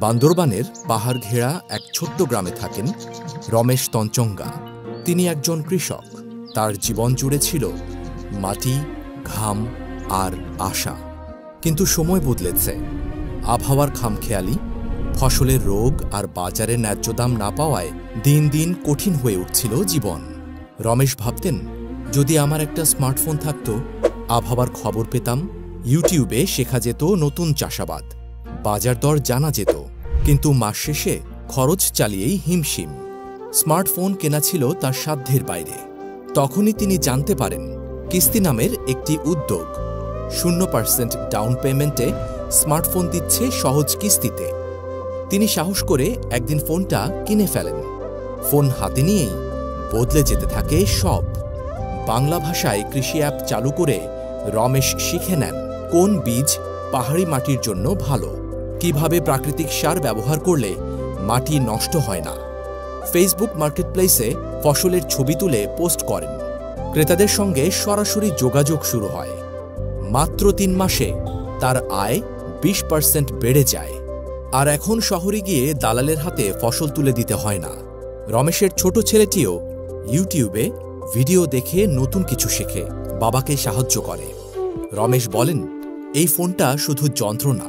বান্দরবানের পাহাড় ঘেরা এক ছোট্ট গ্রামে থাকেন রমেশ তঞ্চঙ্গা। তিনি একজন কৃষক। তার জীবন জুড়ে ছিল মাটি, ঘাম আর আশা। কিন্তু সময় বদলেছে। আবহাওয়ার খামখেয়ালি, ফসলের রোগ আর বাজারে ন্যায্য দাম না পাওয়ায় দিন দিন কঠিন হয়ে উঠছিল জীবন। রমেশ ভাবতেন, যদি আমার একটা স্মার্টফোন থাকত, আবহাওয়ার খবর পেতাম, ইউটিউবে শেখা যেত নতুন চাষাবাদ, বাজার দর জানা যেত। কিন্তু মাস শেষে খরচ চালিয়েই হিমশিম। স্মার্টফোন কেনা ছিল তার সাধ্যের বাইরে। তখনই তিনি জানতে পারেন কিস্তি নামের একটি উদ্যোগ 0% ডাউন পেমেন্টে স্মার্টফোন দিচ্ছে সহজ কিস্তিতে। তিনি সাহস করে একদিন ফোনটা কিনে ফেলেন। ফোন হাতে নিয়েই বদলে যেতে থাকে সব। বাংলা ভাষায় কৃষি অ্যাপ চালু করে রমেশ শিখে নেন কোন বীজ পাহাড়ি মাটির জন্য ভালো, কিভাবে প্রাকৃতিক সার ব্যবহার করলে মাটি নষ্ট হয় না। ফেসবুক মার্কেটপ্লেসে ফসলের ছবি তুলে পোস্ট করেন। ক্রেতাদের সঙ্গে সরাসরি যোগাযোগ শুরু হয়। মাত্র 3 মাসে তার আয় 20% বেড়ে যায়। আর এখন শহরে গিয়ে দালালের হাতে ফসল তুলে দিতে হয় না। রমেশের ছোট ছেলেটিও ইউটিউবে ভিডিও দেখে নতুন কিছু শেখে, বাবাকে সাহায্য করে। রমেশ বলেন, এই ফোনটা শুধু যন্ত্র না,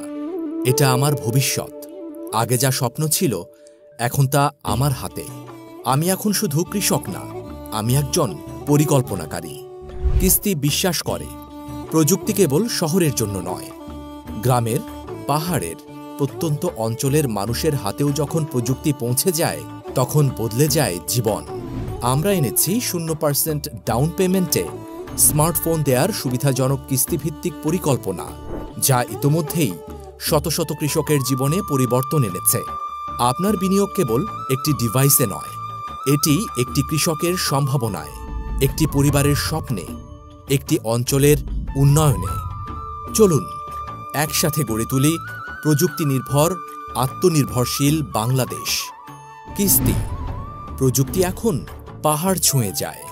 এটা আমার ভবিষ্যৎ। আগে যা স্বপ্ন ছিল, এখন তা আমার হাতে। আমি এখন শুধু কৃষক না, আমি একজন পরিকল্পনাকারী। কিস্তি বিশ্বাস করে প্রযুক্তি কেবল শহরের জন্য নয়, গ্রামের, পাহাড়ের, প্রত্যন্ত অঞ্চলের মানুষের হাতেও যখন প্রযুক্তি পৌঁছে যায়, তখন বদলে যায় জীবন। আমরা এনেছি 0% ডাউন পেমেন্টে স্মার্টফোন দেওয়ার সুবিধাজনক কিস্তিভিত্তিক পরিকল্পনা, যা ইতোমধ্যেই শত শত কৃষকের জীবনে পরিবর্তন এনেছে। আপনার বিনিয়োগ কেবল একটি ডিভাইসে নয়, এটি একটি কৃষকের সম্ভাবনায়, একটি পরিবারের স্বপ্নে, একটি অঞ্চলের উন্নয়নে। চলুন একসাথে গড়ে তুলি প্রযুক্তি নির্ভর, আত্মনির্ভরশীল বাংলাদেশ। কিস্তি, প্রযুক্তি এখন পাহাড় ছুঁয়ে যায়।